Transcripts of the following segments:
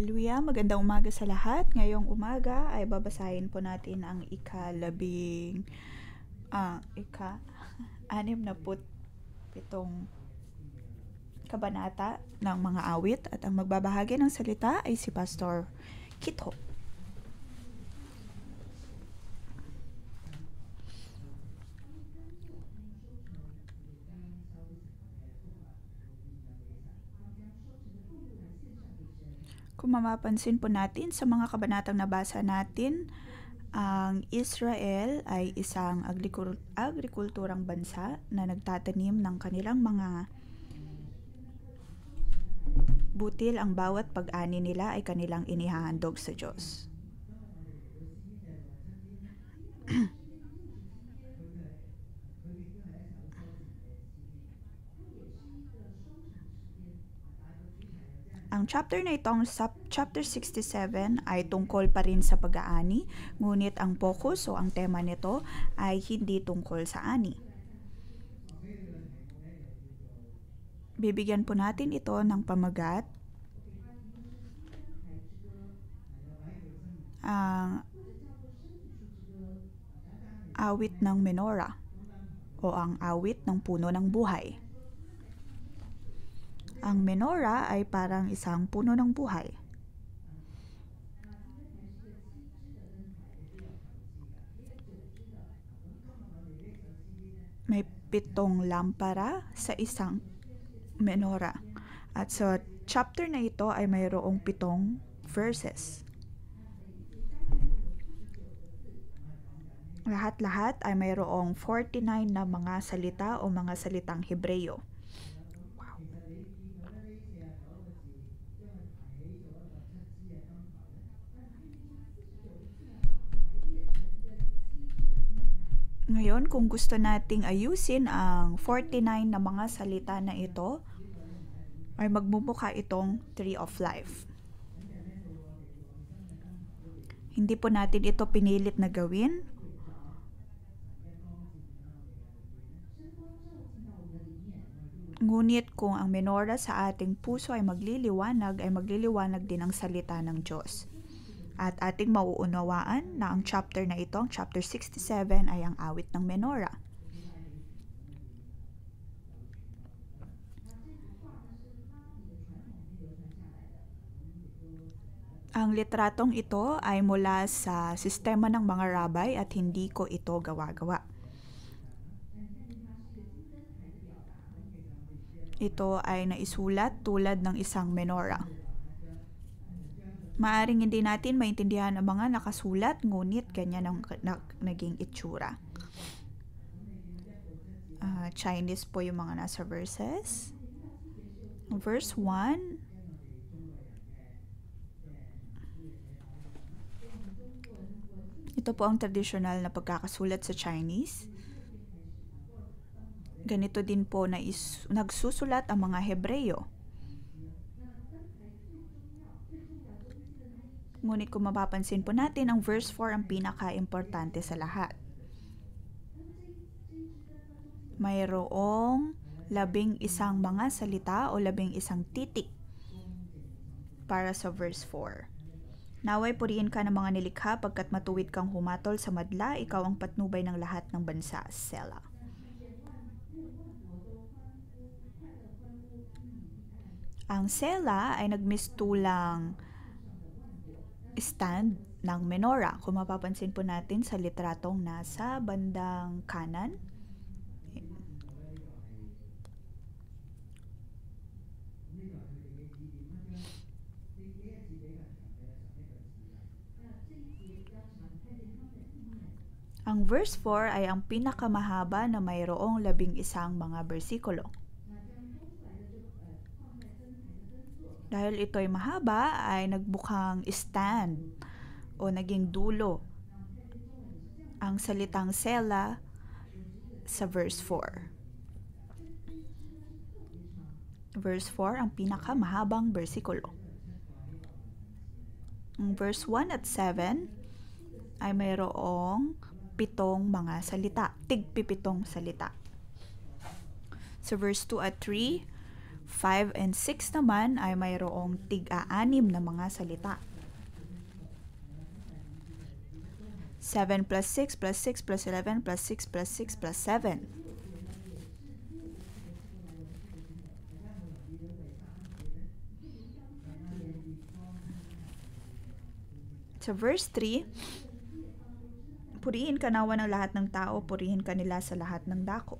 Hallelujah! Magandang umaga sa lahat. Ngayong umaga ay babasahin po natin ang ika-6 na pitong kabanata ng mga awit at ang magbabahagi ng salita ay si Pastor Kitho. Kung mapapansin po natin sa mga kabanatang nabasa natin, ang Israel ay isang agrikulturang bansa na nagtatanim ng kanilang mga butil. Ang bawat pag-ani nila ay kanilang inihahandog sa Diyos. Ang chapter na ito, ang chapter 67, ay tungkol pa rin sa pag-aani, ngunit ang focus o ang tema nito ay hindi tungkol sa ani. Bibigyan po natin ito ng pamagat, ang awit ng menorah o ang awit ng puno ng buhay. Ang menorah ay parang isang puno ng buhay. May 7 lampara sa isang menorah. At sa chapter na ito ay mayroong 7 verses. Lahat-lahat ay mayroong 49 na mga salita o mga salitang Hebreyo. Ngayon, kung gusto nating ayusin ang 49 na mga salita na ito, ay magmumukha itong Tree of Life. Hindi po natin ito pinilit na gawin. Ngunit kung ang menorah sa ating puso ay magliliwanag din ang salita ng Diyos. At ating mauunawaan na ang chapter na ito, ang chapter 67, ay ang awit ng menorah. Ang litratong ito ay mula sa sistema ng mga rabbi at hindi ko ito gawa-gawa. Ito ay naisulat tulad ng isang menorah. Maaring hindi natin maintindihan ang mga nakasulat, ngunit ganyan ang naging itsura. Chinese po yung mga nasa verses. Verse 1. Ito po ang traditional na pagkakasulat sa Chinese. Ganito din po na nagsusulat ang mga Hebreyo. Ngunit kung mapapansin po natin, ang verse 4 ang pinaka-importante sa lahat. Mayroong 11 mga salita o 11 titik para sa verse 4. Naway purihin ka ng mga nilikha pagkat matuwid kang humatol sa madla, ikaw ang patnubay ng lahat ng bansa. Selah. Ang Selah ay nagmistulang stand ng menorah. Kung mapapansin po natin sa litratong nasa bandang kanan. Ang verse 4 ay ang pinakamahaba na mayroong 11 mga bersikulo. Dahil ito ay mahaba, ay nagbukhang stand o naging dulo ang salitang Selah sa verse 4. Verse 4 ang pinakamahabang bersikulo. Ang verse 1 at 7 ay mayroong 7 mga salita, tig-7 salita. Sa verse 2 at 3, 5 and 6 naman ay mayroong tig-aanim na mga salita. 7 plus 6 plus 6 plus 11 plus 6 plus 6 plus 7. Sa verse 3, purihin ka nawa ng lahat ng tao, purihin ka nila sa lahat ng dako.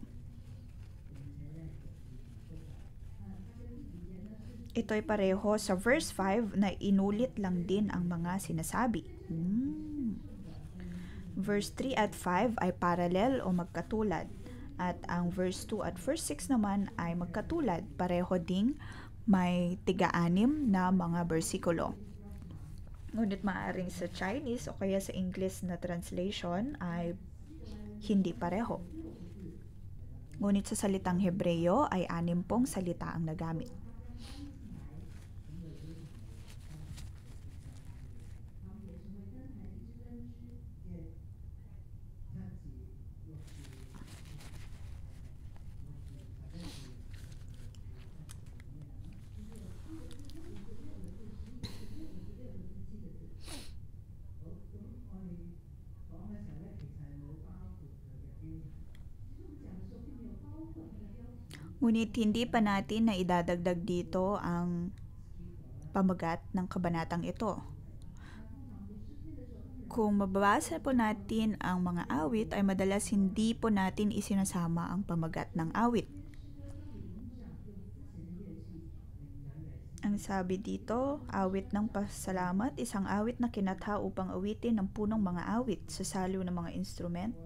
Ito'y pareho sa verse 5 na inulit lang din ang mga sinasabi. Verse 3 at 5 ay parallel o magkatulad. At ang verse 2 at verse 6 naman ay magkatulad. Pareho ding may tiga-anim na mga bersikulo. Ngunit maaaring sa Chinese o kaya sa English na translation ay hindi pareho. Ngunit sa salitang Hebreyo ay 6 salita ang nagamit. Ngunit hindi pa natin na idadagdag dito ang pamagat ng kabanatang ito. Kung mababasa po natin ang mga awit ay madalas hindi po natin isinasama ang pamagat ng awit. Ang sabi dito, awit ng pasalamat, isang awit na kinatha upang awitin ng punong mga awit sa salo ng mga instrument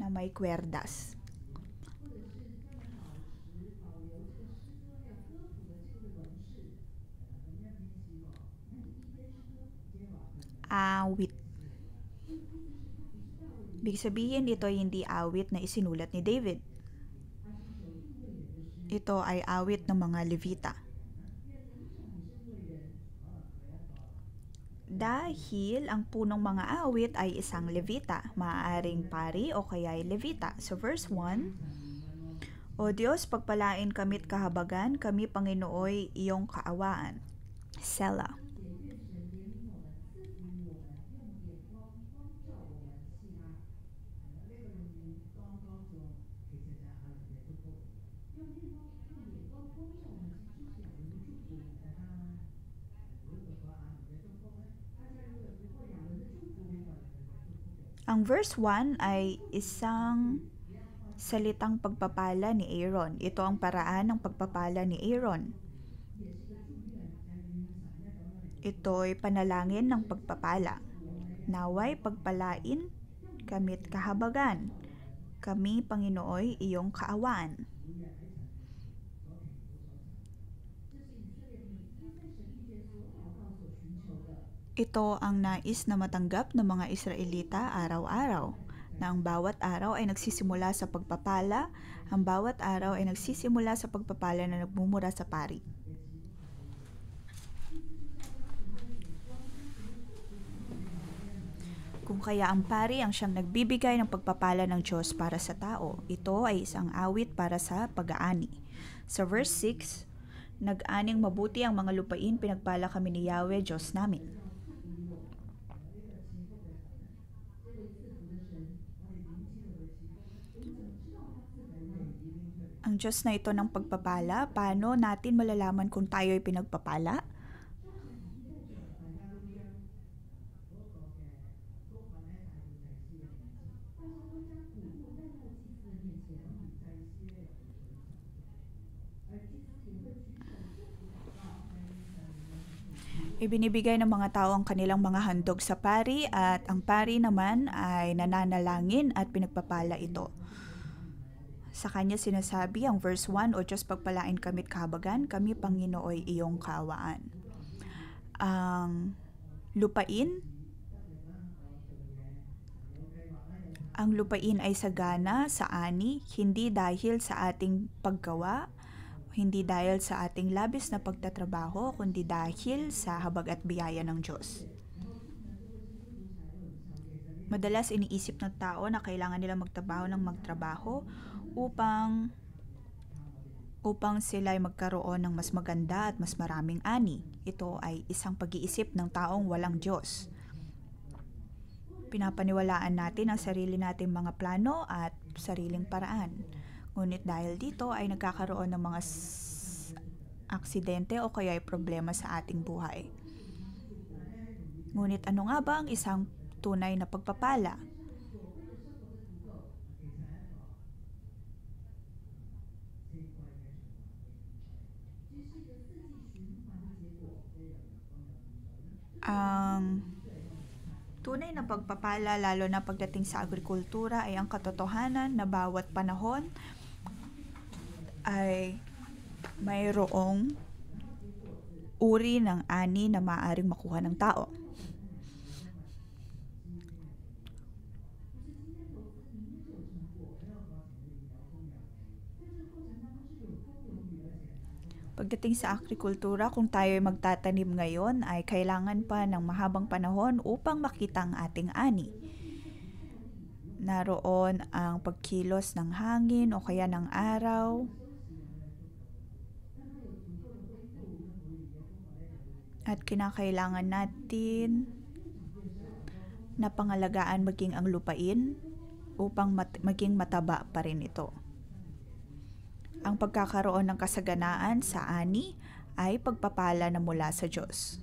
na may kwerdas. Awit. Ibig sabihin, ito ay hindi awit na isinulat ni David. Ito ay awit ng mga Levita. Dahil ang punong mga awit ay isang Levita, maaaring pari o kaya ay Levita. So verse 1, O Diyos, pagpalain kami't kahabagan, kami Panginooy iyong kaawaan. Selah. Ang verse 1 ay isang salitang pagpapala ni Aaron. Ito ang paraan ng pagpapala ni Aaron. Ito'y panalangin ng pagpapala. Naway pagpalain kami't kahabagan, kami Panginooy iyong kaawaan. Ito ang nais na matanggap ng mga Israelita araw-araw, na ang bawat araw ay nagsisimula sa pagpapala, ang bawat araw ay nagsisimula sa pagpapala na nagmumura sa pari. Kung kaya ang pari ang siyang nagbibigay ng pagpapala ng Diyos para sa tao, ito ay isang awit para sa pag-aani. Sa verse 6, nag-aning mabuti ang mga lupain, pinagpala kami ni Yahweh, Diyos namin. Ang Diyos na ito ng pagpapala, paano natin malalaman kung tayo ay pinagpapala? Ibinibigay ng mga tao ang kanilang mga handog sa pari at ang pari naman ay nananalangin at pinagpapala ito. Sa kanya sinasabi ang verse 1, O Diyos, pagpalain kami't kahabagan, kami Panginooy iyong kaawaan. Ang lupain ay sagana sa ani, hindi dahil sa ating paggawa, hindi dahil sa ating labis na pagtatrabaho, kundi dahil sa habag at biyaya ng Diyos. Madalas iniisip ng tao na kailangan nila magtrabaho upang upang sila ay magkaroon ng mas maganda at mas maraming ani. Ito ay isang pag-iisip ng taong walang Diyos. Pinapaniwalaan natin ang sarili nating mga plano at sariling paraan. Ngunit dahil dito ay nagkakaroon ng mga aksidente o kaya ay problema sa ating buhay. Ngunit ano nga ba ang isang tunay na pagpapala? Ang tunay na pagpapala, lalo na pagdating sa agrikultura, ay ang katotohanan na bawat panahon ay mayroong uri ng ani na maaaring makuha ng tao. Pagdating sa agrikultura, kung tayo ay magtatanim ngayon, ay kailangan pa ng mahabang panahon upang makita ang ating ani. Naroon ang pagkilos ng hangin o kaya ng araw. At kinakailangan natin na pangalagaan maging ang lupain upang maging mataba pa rin ito. Ang pagkakaroon ng kasaganaan sa ani ay pagpapala na mula sa Diyos.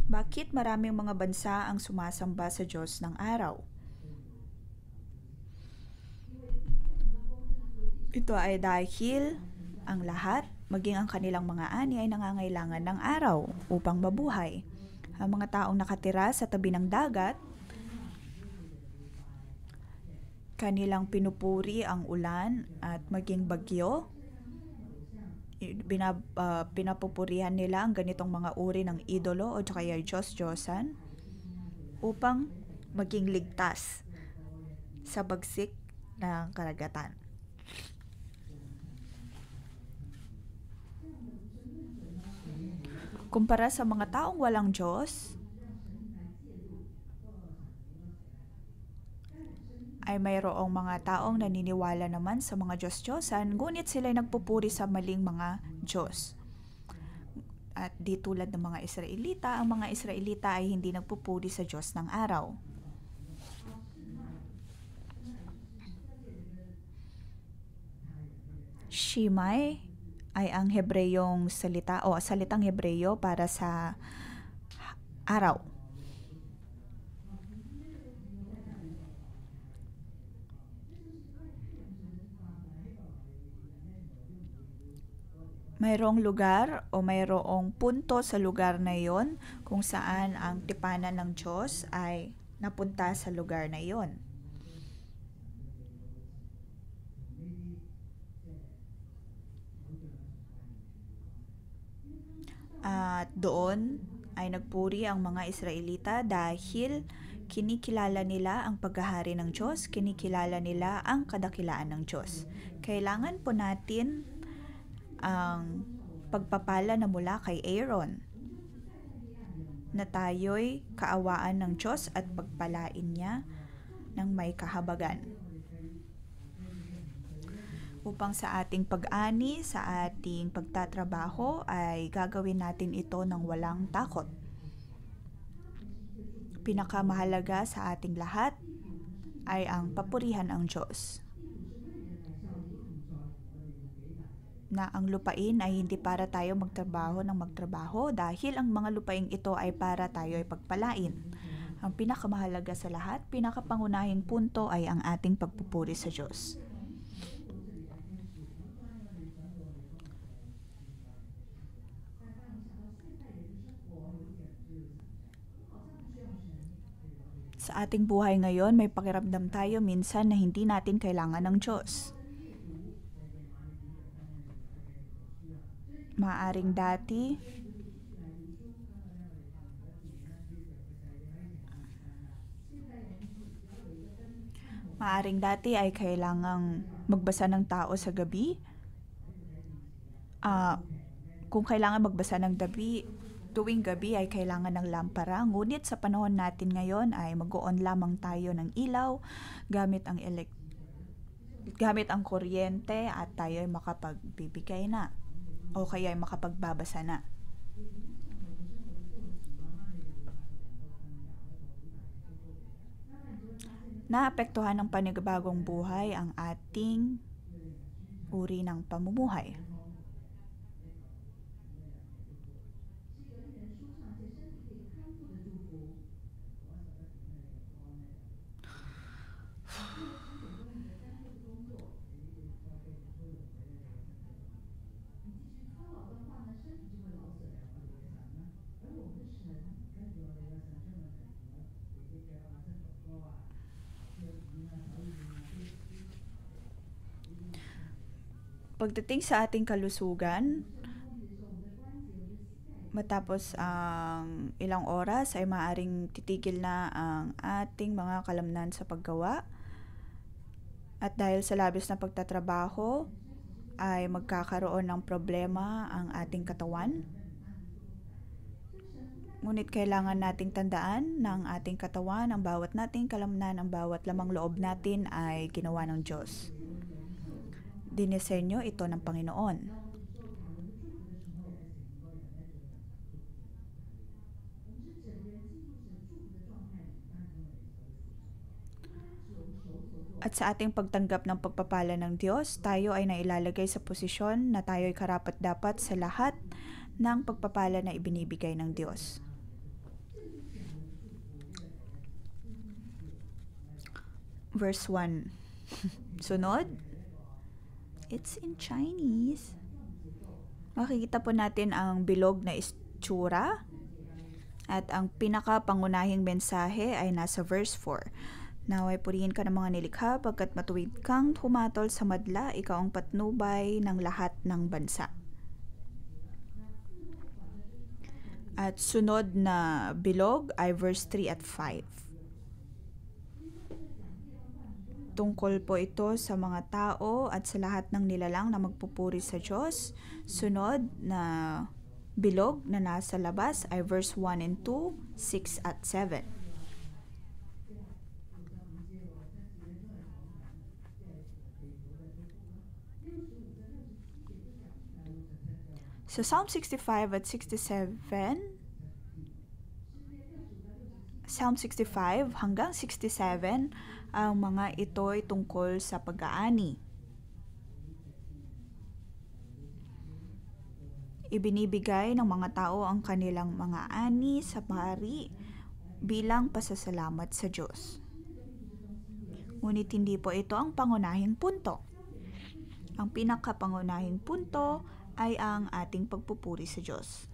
Bakit maraming mga bansa ang sumasamba sa Diyos ng araw? Ito ay dahil ang lahat, maging ang kanilang mga ani, ay nangangailangan ng araw upang mabuhay. Ang mga taong nakatira sa tabi ng dagat, kanilang pinupuri ang ulan at maging bagyo. Pinapupurihan nila ang ganitong mga uri ng idolo o kaya Diyos-Diyosan upang maging ligtas sa bagsik ng karagatan. Kumpara sa mga taong walang Diyos, ay mayroong mga taong naniniwala naman sa mga Diyos-Diyosan, ngunit sila'y nagpupuri sa maling mga Diyos. At di tulad ng mga Israelita, ang mga Israelita ay hindi nagpupuri sa Diyos ng araw. Shimay ay ang Hebreyong salita o salitang Hebreyo para sa araw. Mayroong lugar o mayroong punto sa lugar na iyon kung saan ang tipanan ng Diyos ay napunta sa lugar na iyon. At doon ay nagpuri ang mga Israelita dahil kinikilala nila ang paghahari ng Diyos, kinikilala nila ang kadakilaan ng Diyos. Kailangan po natin ang pagpapala na mula kay Aaron, na tayo'y kaawaan ng Diyos at pagpalain niya ng may kahabagan. Upang sa ating pag-ani, sa ating pagtatrabaho, ay gagawin natin ito ng walang takot. Pinakamahalaga sa ating lahat ay ang papurihan ang Diyos. Na ang lupain ay hindi para tayo magtrabaho ng magtrabaho dahil ang mga lupaing ito ay para tayo ay pagpalain. Ang pinakamahalaga sa lahat, pinakapangunahing punto ay ang ating pagpupuri sa Diyos. Sa ating buhay ngayon, may pakiramdam tayo minsan na hindi natin kailangan ng Diyos. Maaring dati ay kailangang magbasa ng tao sa gabi. Kung kailangan magbasa ng gabi, Tuwing gabi ay kailangan ng lampara, ngunit sa panahon natin ngayon ay mag-on lamang tayo ng ilaw gamit ang kuryente at tayo ay makapagbibigay na o kaya ay makapagbabasa na. Naapektuhan ng panibagong buhay ang ating uri ng pamumuhay. Pagdating sa ating kalusugan, matapos ang ilang oras ay maaaring titigil na ang ating mga kalamnan sa paggawa. At dahil sa labis na pagtatrabaho, ay magkakaroon ng problema ang ating katawan. Ngunit kailangan nating tandaan na ang ating katawan, ang bawat nating kalamnan, ang bawat lamang loob natin ay ginawa ng Diyos. Dinisenyo ito ng Panginoon. At sa ating pagtanggap ng pagpapala ng Diyos, tayo ay nailalagay sa posisyon na tayo ay karapat-dapat sa lahat ng pagpapala na ibinibigay ng Diyos. Verse 1. Sunod. It's in Chinese. Makikita po natin ang bilog na itsura at ang pinakapangunahing mensahe ay nasa verse 4. Naway purihin ka ng mga nilikha pagkat matuwid kang humatol sa madla, ikaw ang patnubay ng lahat ng bansa. At sunod na bilog ay verse 3 at 5. Tungkol po ito sa mga tao at sa lahat ng nilalang na magpupuri sa Diyos. Sunod na bilog na nasa labas ay verse 1 and 2, 6 at 7. So Psalm 65 at 67, Psalm 65 hanggang 67, ang mga ito ay tungkol sa pag-aani. Ibinibigay ng mga tao ang kanilang mga ani sa pari bilang pasasalamat sa Diyos. Ngunit hindi po ito ang pangunahing punto. Ang pinakapangunahing punto ay ang ating pagpupuri sa Diyos.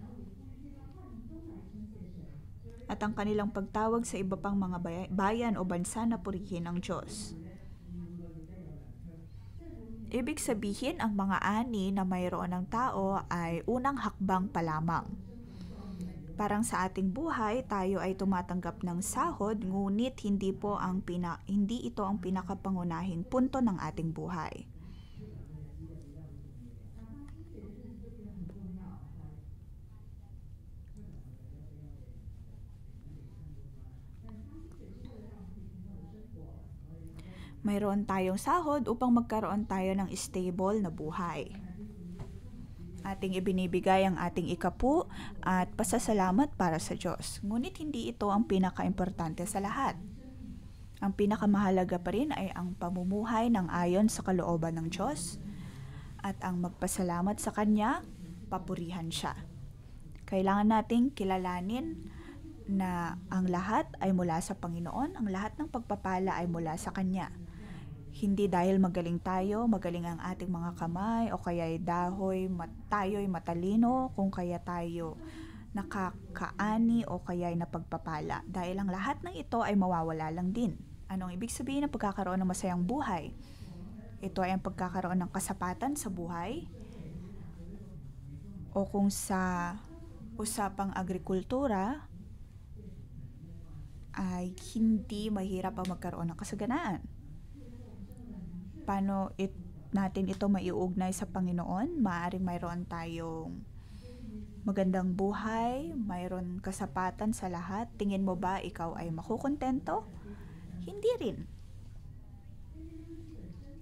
At ang kanilang pagtawag sa iba pang mga bayan o bansa na purihin ang Diyos. Ibig sabihin, ang mga ani na mayroon ng tao ay unang hakbang pa lamang. Parang sa ating buhay, tayo ay tumatanggap ng sahod, ngunit hindi ito ang pinakapangunahing punto ng ating buhay. Mayroon tayong sahod upang magkaroon tayo ng stable na buhay. Ating ibinibigay ang ating ikapu at pasasalamat para sa Diyos. Ngunit hindi ito ang pinaka-importante sa lahat. Ang pinakamahalaga pa rin ay ang pamumuhay ng ayon sa kalooban ng Diyos at ang magpasalamat sa Kanya, papurihan siya. Kailangan nating kilalanin na ang lahat ay mula sa Panginoon, ang lahat ng pagpapala ay mula sa Kanya. Hindi dahil magaling tayo, magaling ang ating mga kamay, o kaya'y tayo'y matalino, kung kaya tayo nakakaani o kaya'y napagpapala. Dahil ang lahat ng ito ay mawawala lang din. Anong ibig sabihin ng pagkakaroon ng masayang buhay? Ito ay ang pagkakaroon ng kasapatan sa buhay, o kung sa usapang agrikultura, ay hindi mahirap ang magkaroon ng kasaganaan. Paano natin ito maiugnay sa Panginoon? Maaaring mayroon tayong magandang buhay, mayroon kasapatan sa lahat, tingin mo ba ikaw ay makukontento? Hindi rin.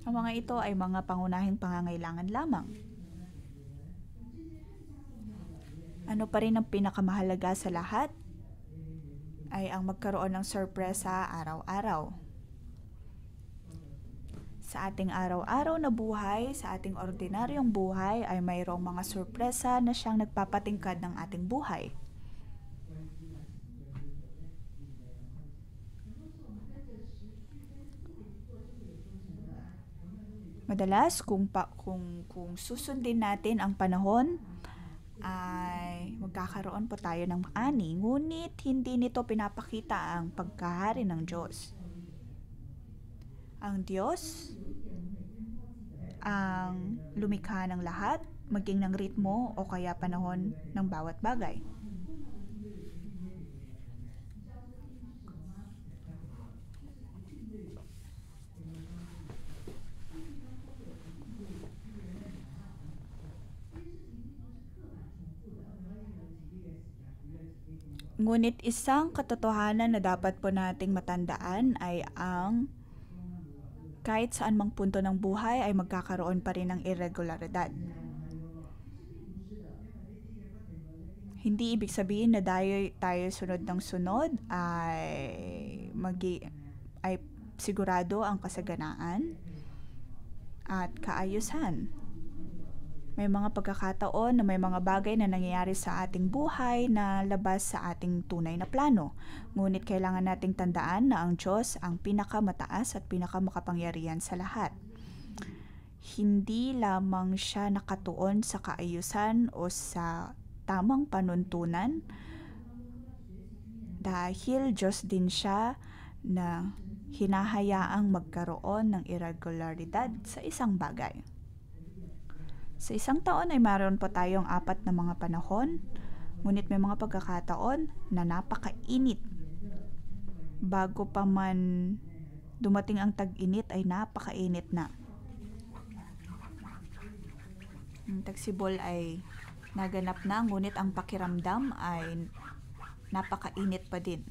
Ang mga ito ay mga pangunahing pangangailangan lamang. Ano pa rin ang pinakamahalaga sa lahat? Ay ang magkaroon ng sorpresa araw-araw. Sa ating araw-araw na buhay, sa ating ordinaryong buhay, ay mayroong mga sorpresa na siyang nagpapatingkad ng ating buhay. Madalas, kung susundin natin ang panahon, ay magkakaroon po tayo ng ani, ngunit hindi nito pinapakita ang pagkahari ng Diyos. Ang Diyos ang lumikha ng lahat, maging ng ritmo o kaya panahon ng bawat bagay. Ngunit isang katotohanan na dapat po nating matandaan ay ang kahit saan mang punto ng buhay ay magkakaroon pa rin ng irregularidad. Hindi ibig sabihin na tayo sunod ng sunod ay sigurado ang kasaganaan at kaayusan. May mga pagkakataon na may mga bagay na nangyayari sa ating buhay na labas sa ating tunay na plano. Ngunit kailangan nating tandaan na ang Diyos ang pinakamataas at pinakamakapangyarihan sa lahat. Hindi lamang siya nakatuon sa kaayusan o sa tamang panuntunan, dahil Diyos din siya na hinahayaang magkaroon ng irregularidad sa isang bagay. Sa isang taon ay mayroon po tayong 4 na mga panahon, ngunit may mga pagkakataon na napakainit. Bago pa man dumating ang tag-init ay napakainit na. Ang tagsibol ay naganap na, ngunit ang pakiramdam ay napakainit pa din.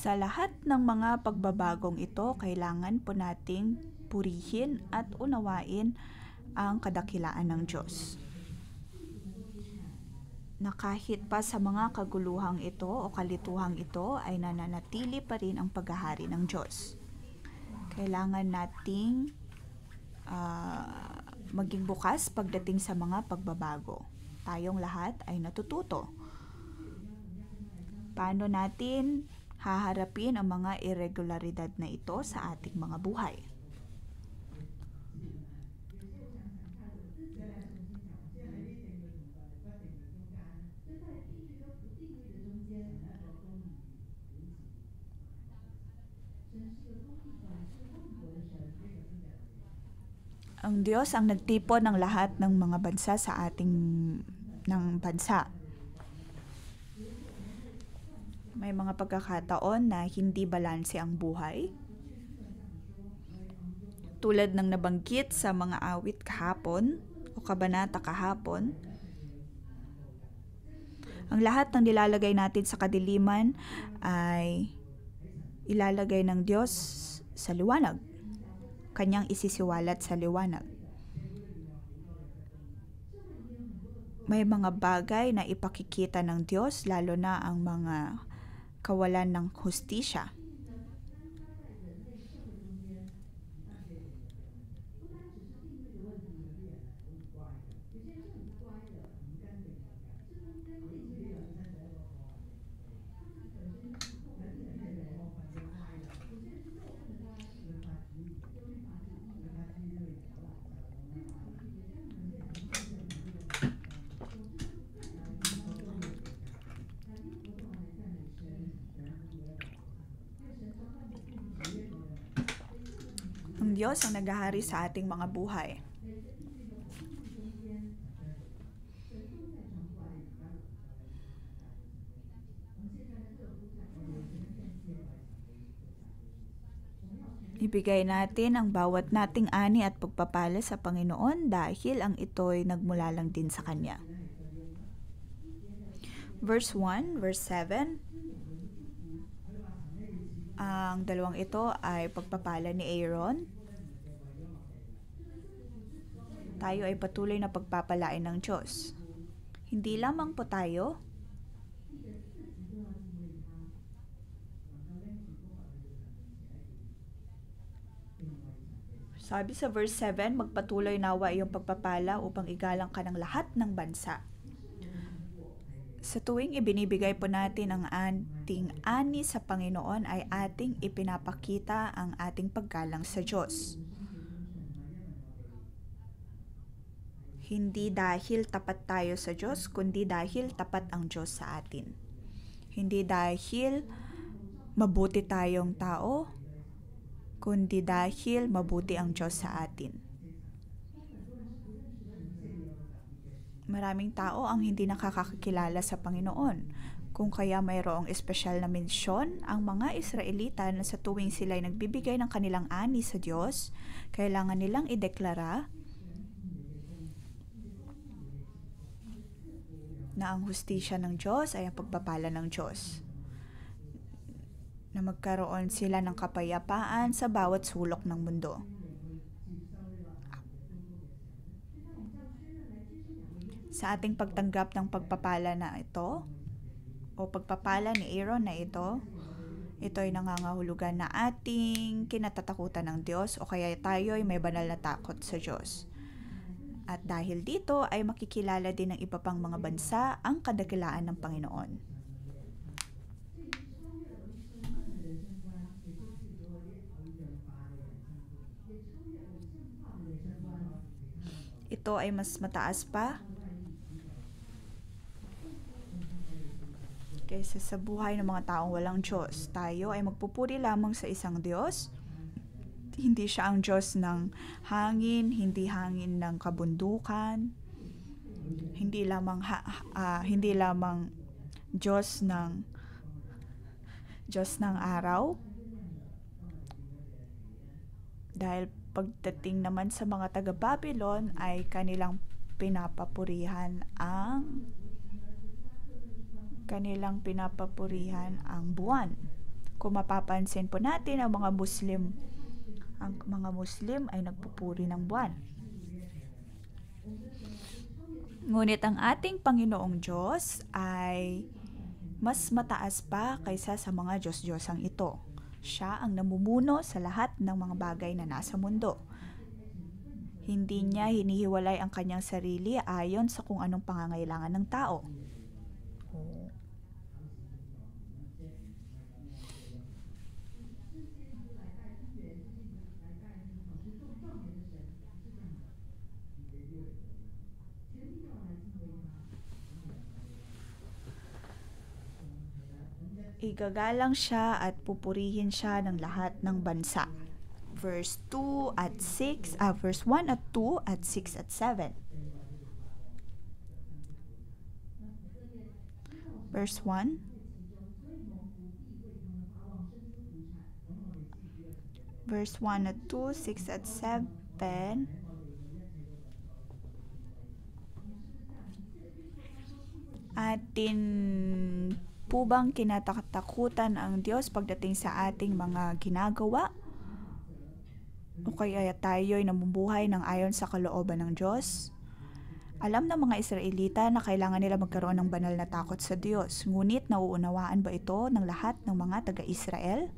Sa lahat ng mga pagbabagong ito, kailangan po nating purihin at unawain ang kadakilaan ng Diyos. Na kahit pa sa mga kaguluhang ito o kalituhang ito ay nananatili pa rin ang paghahari ng Diyos. Kailangan nating maging bukas pagdating sa mga pagbabago. Tayong lahat ay natututo. Paano natin haharapin ang mga irregularidad na ito sa ating mga buhay? Ang Diyos ang nagtipon ng lahat ng mga bansa sa ating bansa. May mga pagkakataon na hindi balanse ang buhay. Tulad ng nabanggit sa mga awit kahapon o kabanata kahapon, ang lahat ng nilalagay natin sa kadiliman ay ilalagay ng Diyos sa liwanag. Kanyang isisiwalat sa liwanag. May mga bagay na ipakikita ng Diyos, lalo na ang mga kawalan ng hustisya. Ang Diyos ang naghahari sa ating mga buhay. Ibigay natin ang bawat nating ani at pagpapala sa Panginoon dahil ang ito'y nagmula lang din sa Kanya. Verse 1, verse 7. Ang dalawang ito ay pagpapala ni Aaron. Tayo ay patuloy na pagpapalain ng Diyos. Hindi lamang po tayo, sabi sa verse 7, magpatuloy nawa iyong pagpapala upang igalang ka ng lahat ng bansa. Sa tuwing ibinibigay po natin ang ating ani sa Panginoon ay ating ipinapakita ang ating paggalang sa Diyos. Hindi dahil tapat tayo sa Diyos, kundi dahil tapat ang Diyos sa atin. Hindi dahil mabuti tayong tao, kundi dahil mabuti ang Diyos sa atin. Maraming tao ang hindi nakakakilala sa Panginoon, kung kaya mayroong espesyal na mensyon ang mga Israelita na sa tuwing sila ay nagbibigay ng kanilang ani sa Diyos, kailangan nilang ideklara na ang hustisya ng Diyos ay ang pagpapala ng Diyos. Na magkaroon sila ng kapayapaan sa bawat sulok ng mundo. Sa ating pagtanggap ng pagpapala na ito, o pagpapala ni Aaron na ito ay nangangahulugan na ating kinatatakutan ng Diyos o kaya tayo ay may banal na takot sa Diyos. At dahil dito ay makikilala din ng iba pang mga bansa ang kadakilaan ng Panginoon. Ito ay mas mataas pa kaysa sa buhay ng mga taong walang Diyos. Tayo ay magpupuri lamang sa isang Diyos. Hindi siya ang Diyos ng hangin, hindi hangin ng kabundukan, hindi lamang Diyos ng araw. Dahil pagdating naman sa mga taga-Babylon ay kanilang pinapapurihan ang buwan. Kung mapapansin po natin ang mga Muslim ay nagpupuri ng buwan. Ngunit ang ating Panginoong Diyos ay mas mataas pa kaysa sa mga Diyos-Diyosang ito. Siya ang namumuno sa lahat ng mga bagay na nasa mundo. Hindi niya hinihiwalay ang kanyang sarili ayon sa kung anong pangangailangan ng tao. Igagalang siya at pupurihin siya ng lahat ng bansa. Verse 1 at 2 at 6 at 7. Verse 1. Verse 1 at 2, 6 at 7. Atin po bang kinatatakutan ang Diyos pagdating sa ating mga ginagawa? O kaya tayo ay namumuhay ng ayon sa kalooban ng Diyos? Alam ng mga Israelita na kailangan nila magkaroon ng banal na takot sa Diyos. Ngunit nauunawaan ba ito ng lahat ng mga taga-Israel?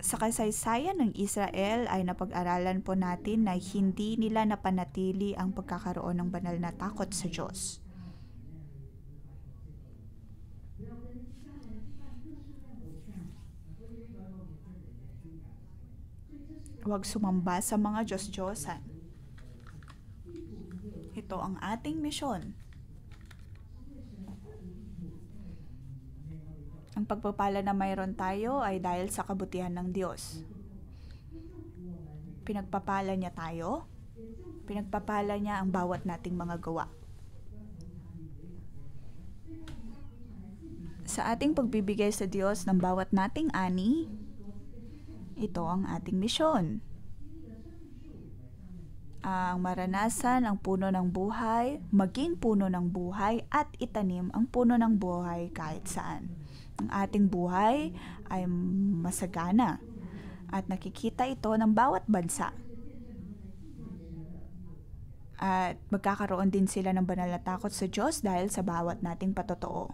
Sa kasaysayan ng Israel ay napag-aralan po natin na hindi nila napanatili ang pagkakaroon ng banal na takot sa Diyos. Huwag sumamba sa mga Diyos-Diyosan. Ito ang ating misyon. Ang pagpapala na mayroon tayo ay dahil sa kabutihan ng Diyos. Pinagpapala niya tayo. Pinagpapala niya ang bawat nating mga gawa. Sa ating pagbibigay sa Diyos ng bawat nating ani, Ito ang ating misyon. Ang maranasan ang puno ng buhay, maging puno ng buhay at itanim ang puno ng buhay kahit saan. Ang ating buhay ay masagana at nakikita ito ng bawat bansa. At magkakaroon din sila ng banal na takot sa Diyos dahil sa bawat nating patotoo.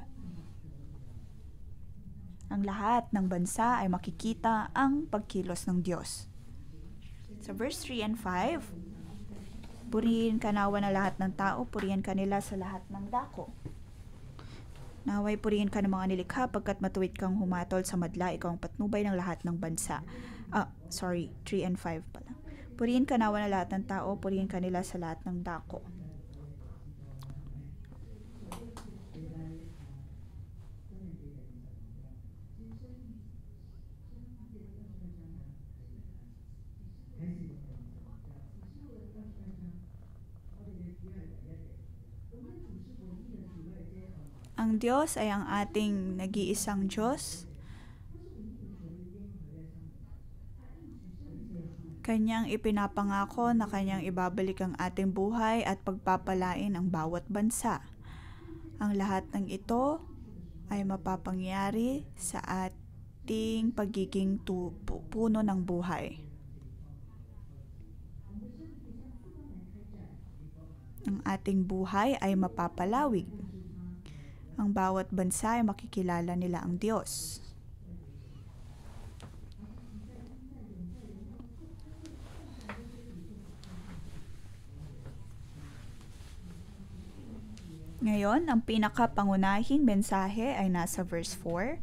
Ang lahat ng bansa ay makikita ang pagkilos ng Diyos. Sa verse 3 and 5, purihin ka nawa na lahat ng tao, purihin ka nila sa lahat ng dako. Naway purihin ka ng mga nilikha pagkat matuwid kang humatol sa madla, ikaw ang patnubay ng lahat ng bansa. 3 and 5 pala. Purihin ka nawa na lahat ng tao, purihin ka nila sa lahat ng dako. Ang Diyos ay ang ating nag-iisang Diyos. Kanyang ipinapangako na kanyang ibabalik ang ating buhay at pagpapalain ang bawat bansa. Ang lahat ng ito ay mapapangyari sa ating pagiging puno ng buhay. Ang ating buhay ay mapapalawig. Ang bawat bansa ay makikilala nila ang Diyos. Ngayon, ang pinakapangunahing mensahe ay nasa verse 4.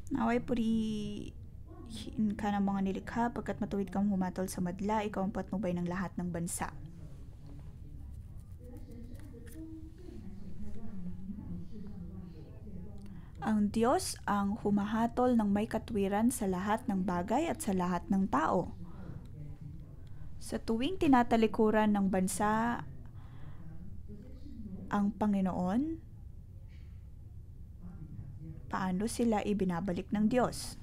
Naway purihin ka ng mga nilikha pagkat matuwid kang humatol sa madla, ikaw ang patnubay ng lahat ng bansa. Ang Diyos ang humahatol ng may katwiran sa lahat ng bagay at sa lahat ng tao. Sa tuwing tinatalikuran ng bansa ang Panginoon, paano sila ibinabalik ng Diyos?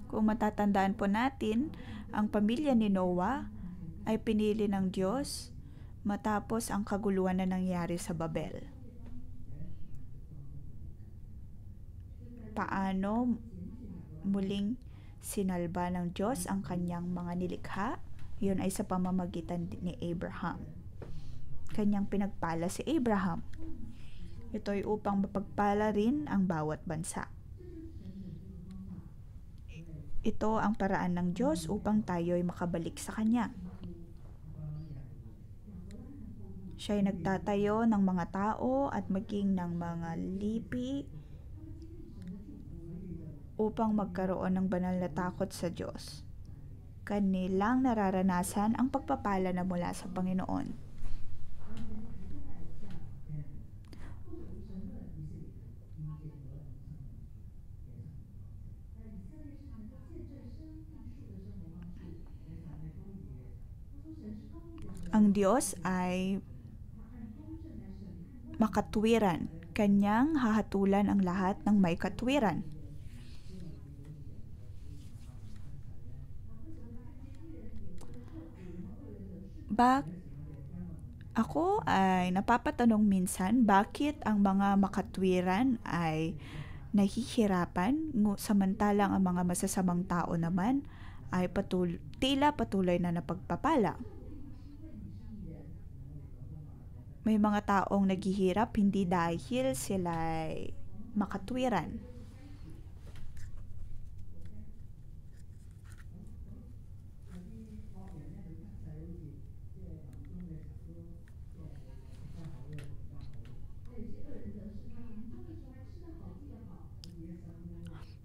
Kung matatandaan po natin, ang pamilya ni Noah ay pinili ng Diyos matapos ang kaguluhan na nangyari sa Babel. Paano muling sinalba ng Diyos ang kanyang mga nilikha? Yun ay sa pamamagitan ni Abraham. Kanyang pinagpala si Abraham. Ito ay upang mapagpala rin ang bawat bansa. Ito ang paraan ng Diyos upang tayo ay makabalik sa Kanya. Siya ay nagtatayo ng mga tao at maging ng mga lipi upang magkaroon ng banal na takot sa Diyos. Kanilang nararanasan ang pagpapala na mula sa Panginoon. Ang Diyos ay makatwiran. Kanyang hahatulan ang lahat ng may katwiran. Ako ay napapatanong minsan bakit ang mga makatwiran ay nahihirapan samantalang ang mga masasamang tao naman ay tila patuloy na napagpapala. May mga taong naghihirap hindi dahil sila makatwiran.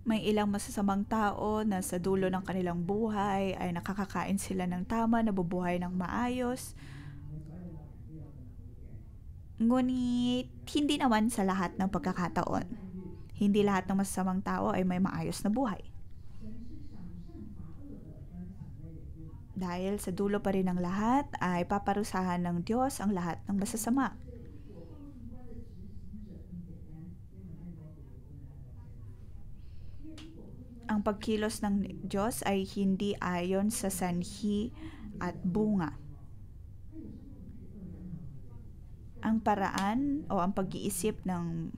May ilang masasamang tao na sa dulo ng kanilang buhay ay nakakakain sila ng tama, nabubuhay ng maayos. Ngunit hindi naman sa lahat ng pagkakataon. Hindi lahat ng masasamang tao ay may maayos na buhay. Dahil sa dulo pa rin ng lahat ay paparusahan ng Diyos ang lahat ng masasama. Ang pagkilos ng Diyos ay hindi ayon sa sanhi at bunga. Ang paraan o ang pag-iisip ng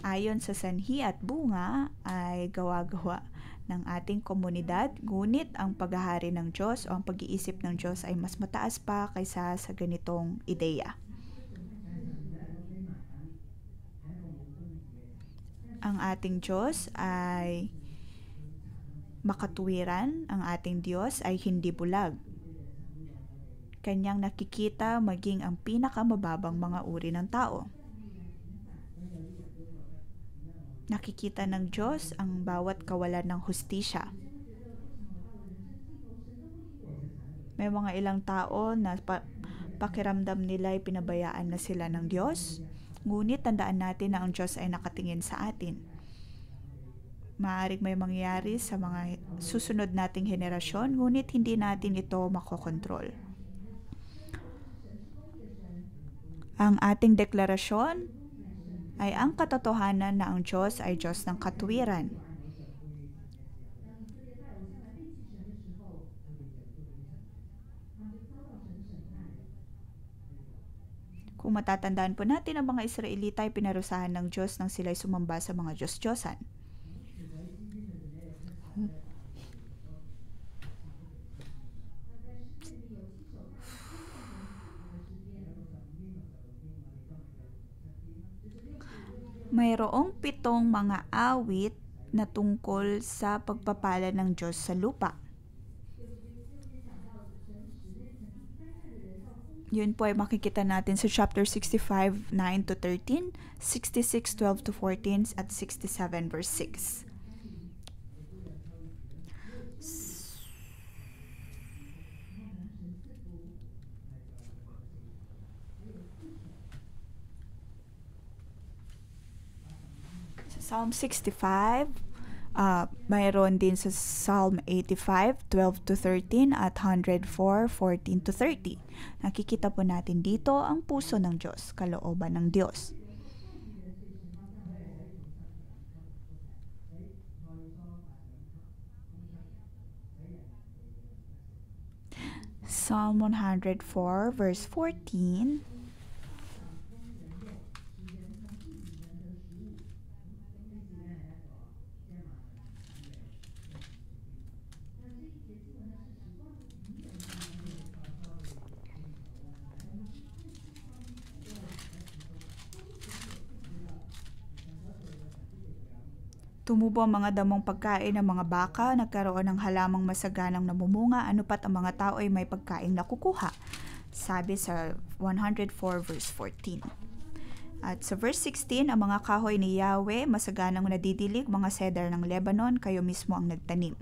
ayon sa sanhi at bunga ay gawa-gawa ng ating komunidad, ngunit ang paghahari ng Diyos o ang pag-iisip ng Diyos ay mas mataas pa kaysa sa ganitong ideya. Ang ating Diyos ay makatuwiran, ang ating Diyos ay hindi bulag. Kanyang nakikita maging ang pinakamababang mga uri ng tao. Nakikita ng Diyos ang bawat kawalan ng hustisya. May mga ilang tao na pakiramdam nila ay pinabayaan na sila ng Diyos, ngunit tandaan natin na ang Diyos ay nakatingin sa atin. Maaaring may mangyayari sa mga susunod nating henerasyon, ngunit hindi natin ito makokontrol. Ang ating deklarasyon ay ang katotohanan na ang Diyos ay Diyos ng katuwiran. Kung matatandaan po natin, ang mga Israelita ay pinarusahan ng Diyos nang sila'y sumamba sa mga Diyos-Diyosan. Mayroong 7 mga awit na tungkol sa pagpapala ng Diyos sa lupa. Yun po ay makikita natin sa chapter 65, 9-13, 66, 12-14, at 67, verse 6. Psalm 65, mayroon din sa Psalm 85, 12-13 at 104, 14-30. Nakikita po natin dito ang puso ng Diyos, kalooban ng Diyos. Psalm 104, verse 14. Tumubo ang mga damong pagkain ng mga baka, nagkaroon ng halamang masaganang namumunga, anupat ang mga tao ay may pagkain nakukuha. Sabi sa 104 verse 14. At sa verse 16, ang mga kahoy ni Yahweh, masaganang nadidilig, mga cedar ng Lebanon, kayo mismo ang nagtanim.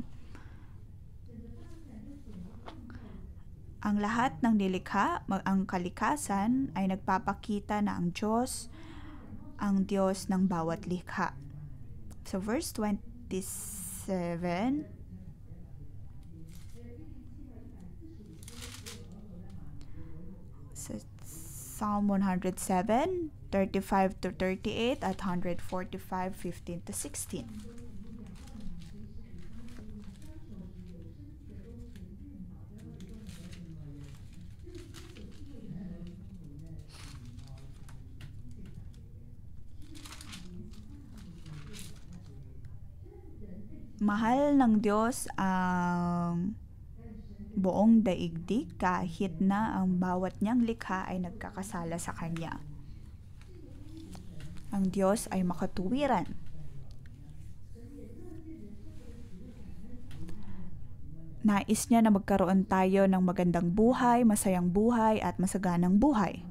Ang lahat ng nilikha, ang kalikasan, ay nagpapakita na ang Diyos, ang Diyos ng bawat likha. So verse 27, so Psalm 107, 35-38 at 145, 15-16. Mahal ng Diyos ang buong daigdig kahit na ang bawat niyang likha ay nagkakasala sa Kanya. Ang Diyos ay makatuwiran. Nais niya na magkaroon tayo ng magandang buhay, masayang buhay at masaganang buhay.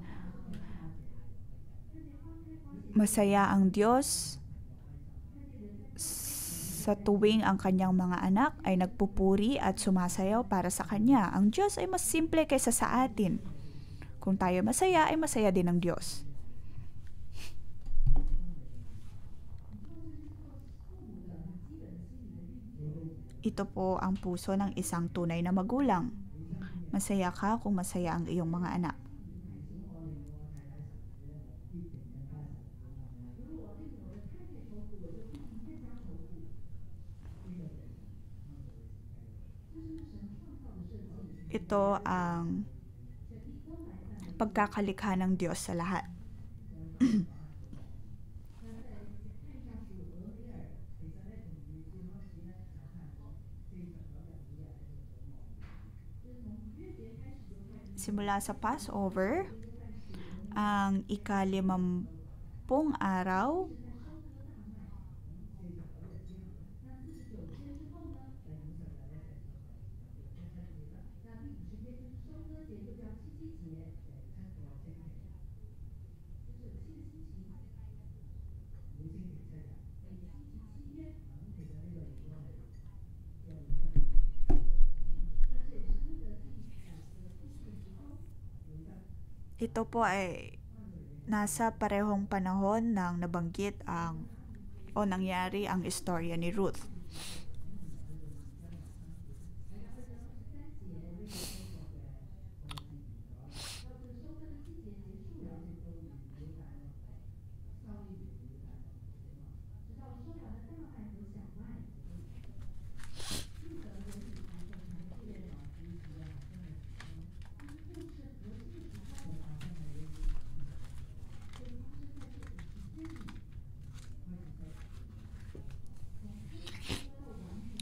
Masaya ang Diyos sa tuwing ang kanyang mga anak ay nagpupuri at sumasayaw para sa kanya. Ang Diyos ay mas simple kaysa sa atin. Kung tayo masaya, ay masaya din ang Diyos. Ito po ang puso ng isang tunay na magulang. Masaya ka kung masaya ang iyong mga anak. Ito ang pagkakalikha ng Diyos sa lahat. Simula sa Passover, ang ika-50 araw, ito po ay nasa parehong panahon nang nabanggit o nangyari ang istorya ni Ruth.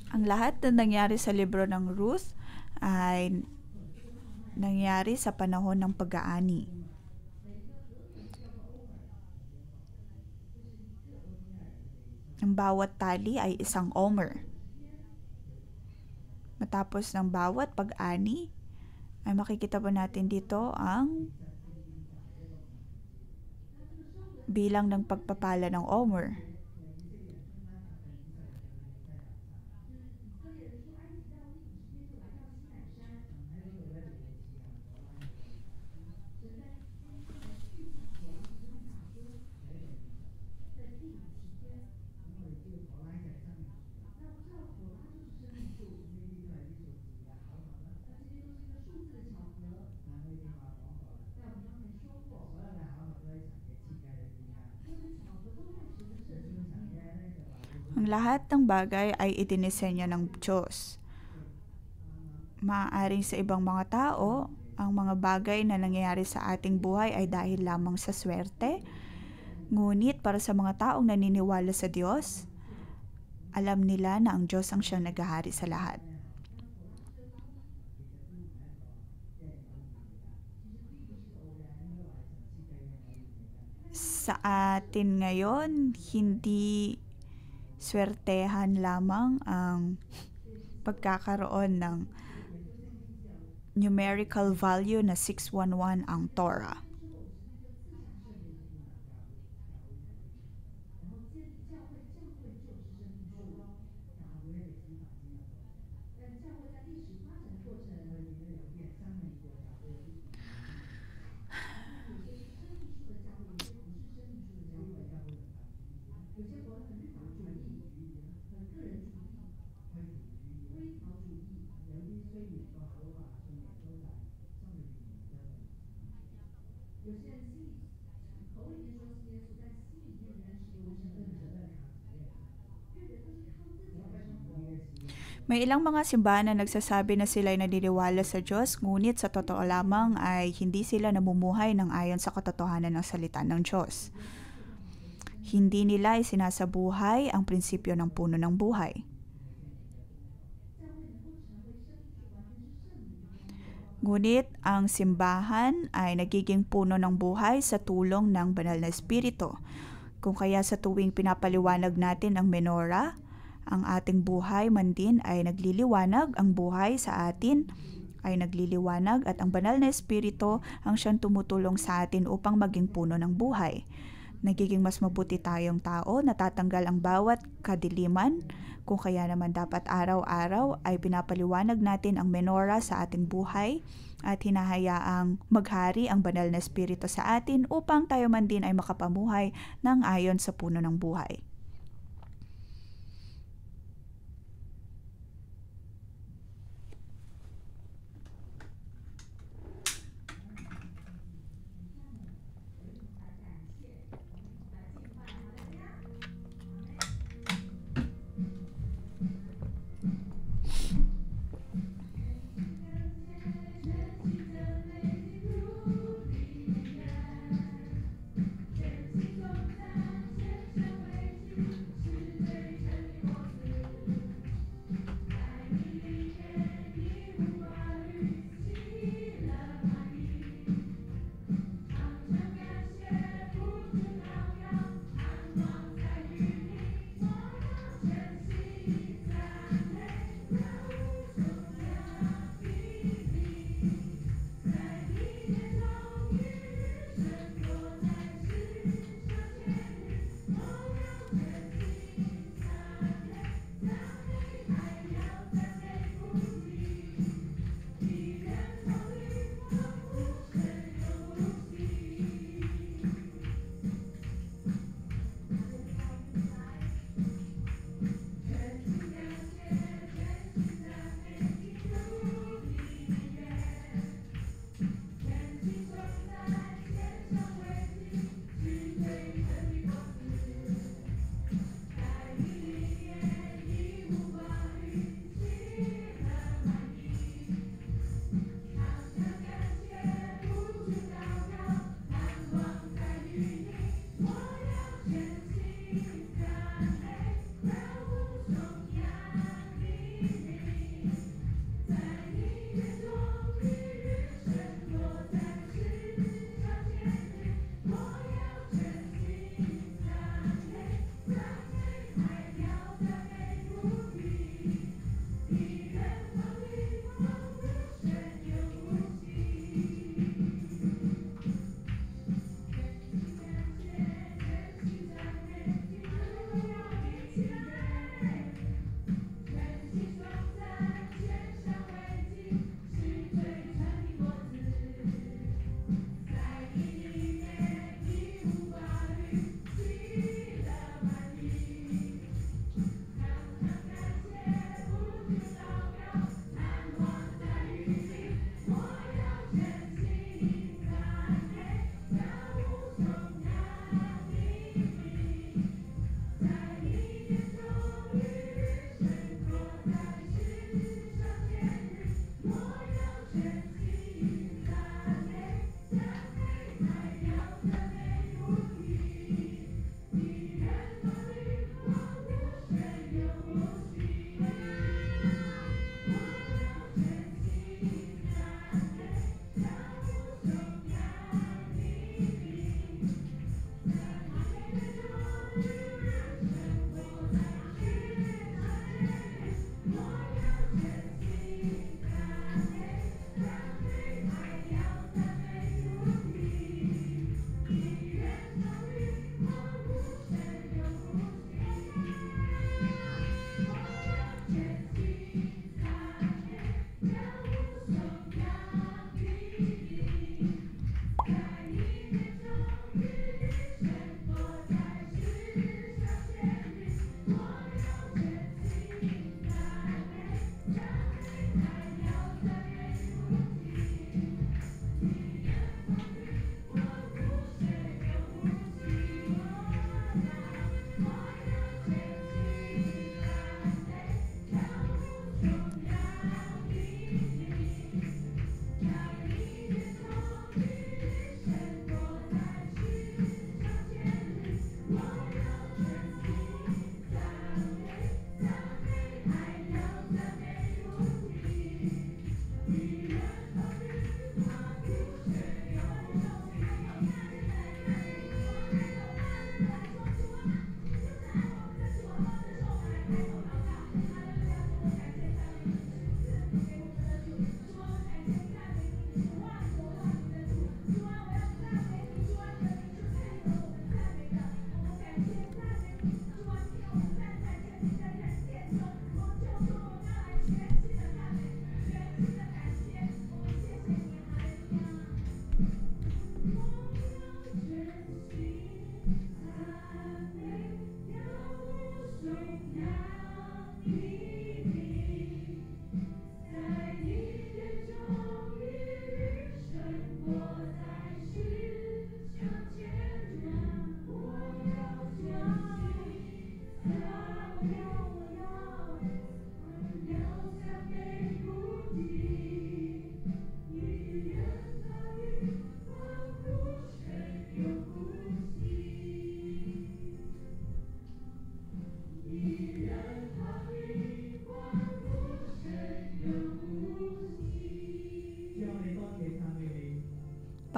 Ang lahat na nangyari sa libro ng Ruth ay nangyari sa panahon ng pag-aani. Ang bawat tali ay isang omer. Matapos ng bawat pag-ani, ay makikita po natin dito ang bilang ng pagpapala ng omer. Ang lahat ng bagay ay idinisenyo ng Diyos. Maaaring sa ibang mga tao, ang mga bagay na nangyayari sa ating buhay ay dahil lamang sa swerte. Ngunit para sa mga taong naniniwala sa Diyos, alam nila na ang Diyos ang siyang naghahari sa lahat. Sa atin ngayon, hindi swertehan lamang ang pagkakaroon ng numerical value na 611 ang Torah. May ilang mga simbahan na nagsasabi na sila ay naniniwala sa Diyos, ngunit sa totoo lamang ay hindi sila namumuhay ng ayon sa katotohanan ng salita ng Diyos. Hindi nila isinasabuhay ang prinsipyo ng puno ng buhay. Ngunit ang simbahan ay nagiging puno ng buhay sa tulong ng banal na espiritu. Kung kaya sa tuwing pinapaliwanag natin ang menorah, ang ating buhay man din ay nagliliwanag, ang buhay sa atin ay nagliliwanag at ang banal na espiritu ang siyang tumutulong sa atin upang maging puno ng buhay. Nagiging mas mabuti tayong tao, natatanggal ang bawat kadiliman, kung kaya naman dapat araw-araw ay pinapaliwanag natin ang menorah sa ating buhay at hinahayaang maghari ang banal na espiritu sa atin upang tayo man din ay makapamuhay ng ayon sa puno ng buhay.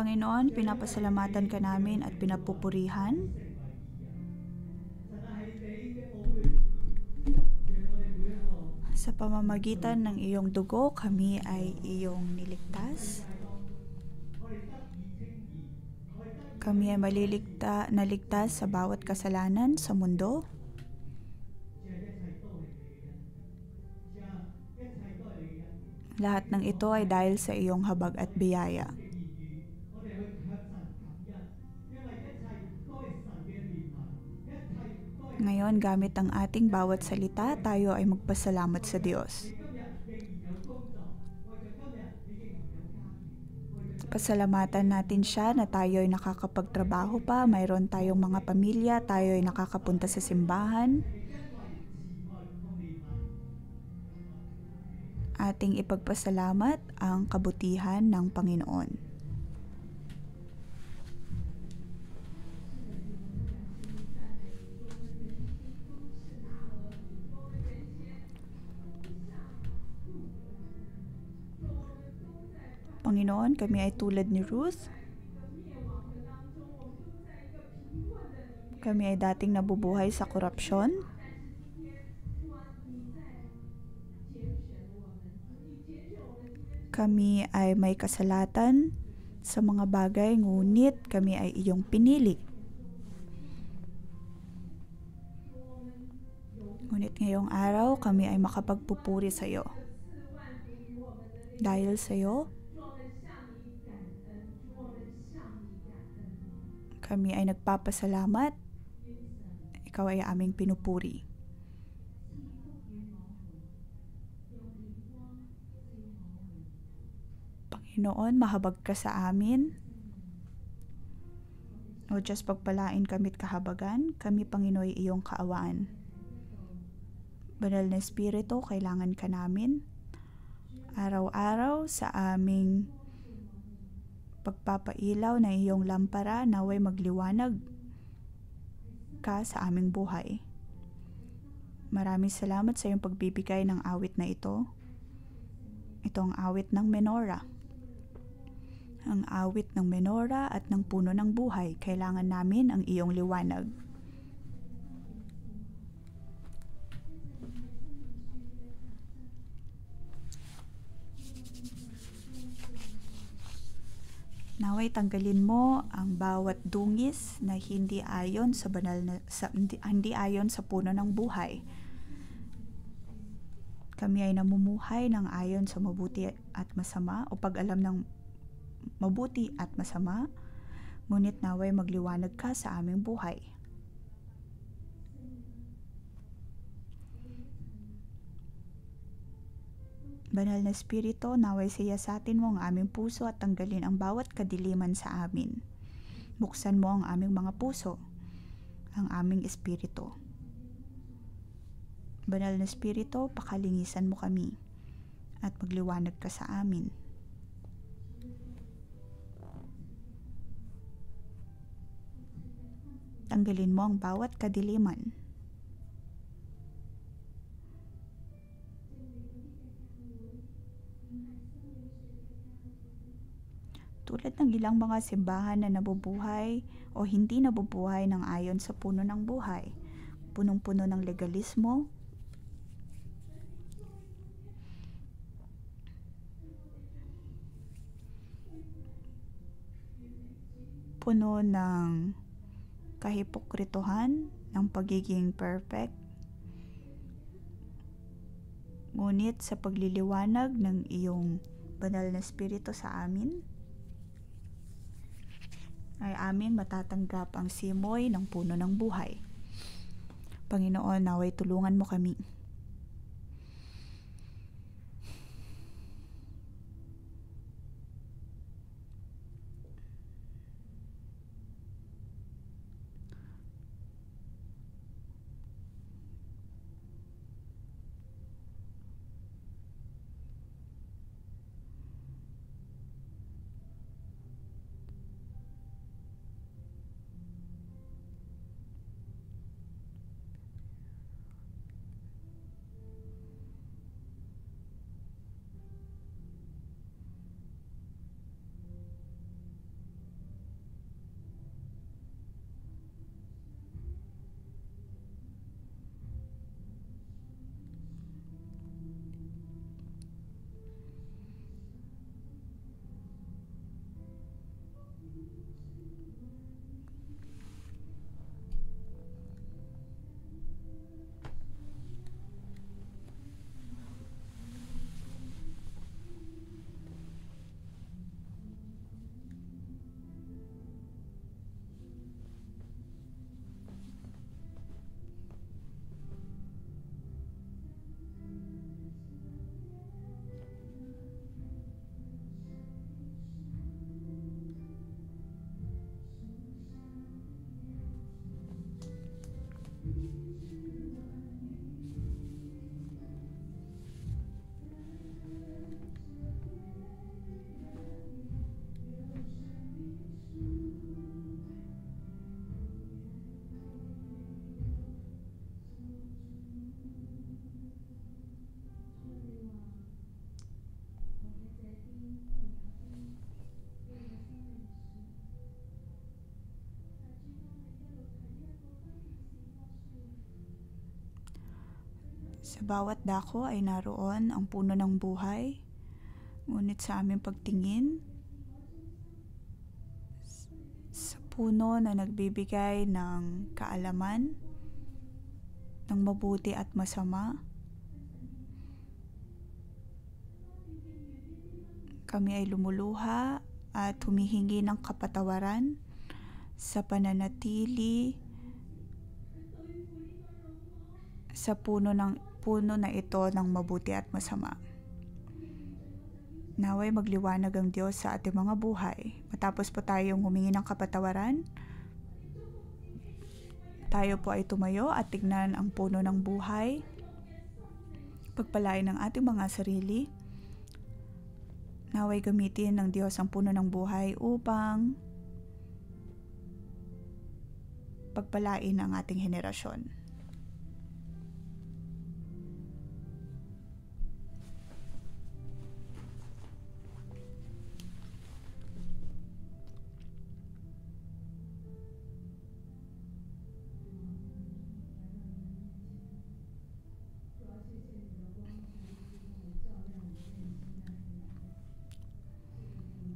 Panginoon, pinapasalamatan ka namin at pinapupurihan sa pamamagitan ng iyong dugo, kami ay iyong niligtas. Kami ay naligtas sa bawat kasalanan sa mundo. Lahat ng ito ay dahil sa iyong habag at biyaya. Ngayon, gamit ang ating bawat salita, tayo ay magpasalamat sa Diyos. Pasalamatan natin siya na tayo ay nakakapagtrabaho pa, mayroon tayong mga pamilya, tayo ay nakakapunta sa simbahan. Ating ipagpasalamat ang kabutihan ng Panginoon. Panginoon, kami ay tulad ni Ruth. Kami ay dating nabubuhay sa korupsyon. Kami ay may kasalatan sa mga bagay, ngunit kami ay iyong pinili. Ngunit ngayong araw, kami ay makapagpupuri sa iyo. Dahil sa iyo, kami ay nagpapasalamat. Ikaw ay aming pinupuri. Panginoon, mahabag ka sa amin. O Diyos, pagpalain kami't kahabagan. Kami, Panginoon, iyong kaawaan. Banal na Espiritu, kailangan ka namin. Araw-araw sa aming pagpapailaw na iyong lampara, naway magliwanag ka sa aming buhay. Maraming salamat sa iyong pagbibigay ng awit na ito. Ito ang awit ng Menora. Ang awit ng Menora at ng puno ng buhay. Kailangan namin ang iyong liwanag. Naway tanggalin mo ang bawat dungis na hindi ayon sa hindi ayon sa puno ng buhay. Kami ay namumuhay ng ayon sa mabuti at masama o pag-alam ng mabuti at masama, ngunit naway magliwanag ka sa aming buhay. Banal na Espiritu, naway siyasatin mo ang aming puso at tanggalin ang bawat kadiliman sa amin. Buksan mo ang aming mga puso, ang aming espiritu. Banal na Espiritu, pakalinisan mo kami at magliwanag ka sa amin. Tanggalin mo ang bawat kadiliman. Tulad ng ilang mga simbahan na nabubuhay o hindi nabubuhay ng ayon sa puno ng buhay, punong-puno ng legalismo, puno ng kahipokritohan, ng pagiging perfect, ngunit sa pagliliwanag ng iyong banal na Espiritu sa amin, ay aming matatanggap ang simoy ng puno ng buhay. Panginoon, naway tulungan mo kami. Sa bawat dako ay naroon ang puno ng buhay, ngunit sa aming pagtingin, sa puno na nagbibigay ng kaalaman, ng mabuti at masama, kami ay lumuluha at humihingi ng kapatawaran sa pananatili sa puno na ito ng mabuti at masama. Naway magliwanag ang Diyos sa ating mga buhay. Matapos po tayong humingi ng kapatawaran, tayo po ay tumayo at tignan ang puno ng buhay. Pagpalain ng ating mga sarili. Naway gamitin ng Diyos ang puno ng buhay upang pagpalain ang ating henerasyon.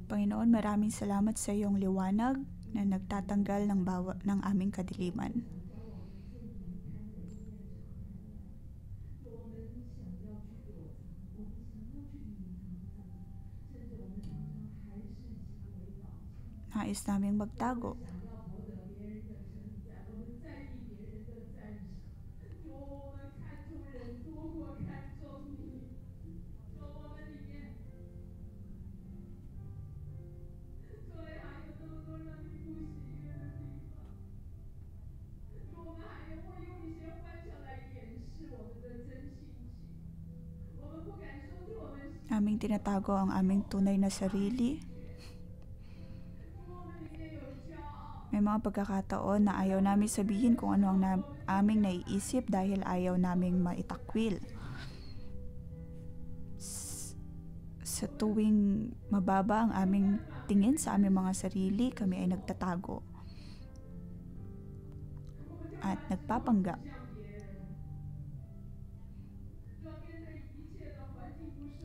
Panginoon, maraming salamat sa iyong liwanag na nagtatanggal ng aming kadiliman. Nais naming magtago. Aming tinatago ang aming tunay na sarili. May mga pagkakataon na ayaw namin sabihin kung ano ang aming naiisip dahil ayaw naming maitakwil. Sa tuwing mababa ang aming tingin sa aming mga sarili, kami ay nagtatago at nagpapanggap.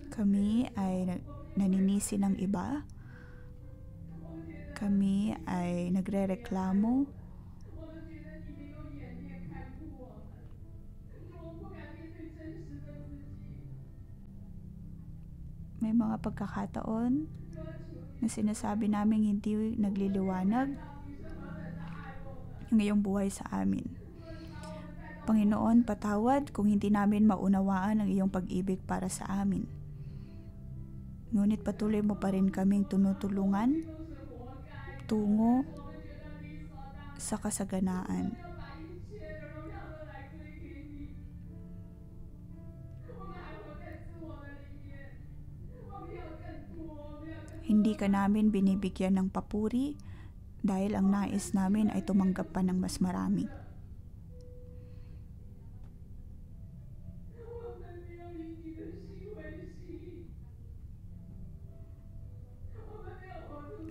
Kami ay naninisi ng iba. Kami ay nagrereklamo. May mga pagkakataon na sinasabi namin hindi nagliliwanag ang iyong buhay sa amin. Panginoon, patawad kung hindi namin maunawaan ang iyong pag-ibig para sa amin. Ngunit patuloy mo pa rin kaming tinutulungan tungo sa kasaganaan. Hindi ka namin binibigyan ng papuri dahil ang nais namin ay tumanggap pa ng mas marami.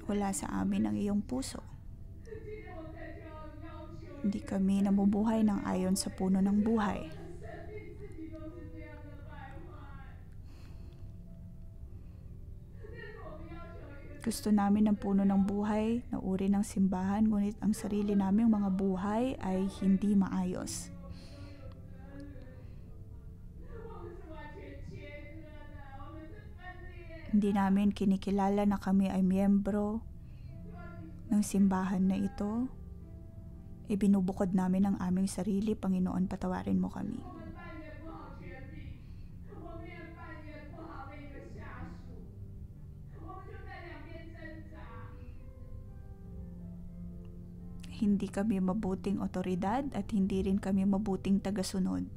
Wala sa amin ang iyong puso. Hindi kami namubuhay ng ayon sa puno ng buhay. Gusto namin ng puno ng buhay na uri ng simbahan, ngunit ang sarili naming mga buhay ay hindi maayos. Hindi namin kinikilala na kami ay miyembro ng simbahan na ito. Ibinubukod namin ang aming sarili. Panginoon, patawarin mo kami. Hindi kami mabuting otoridad at hindi rin kami mabuting tagasunod.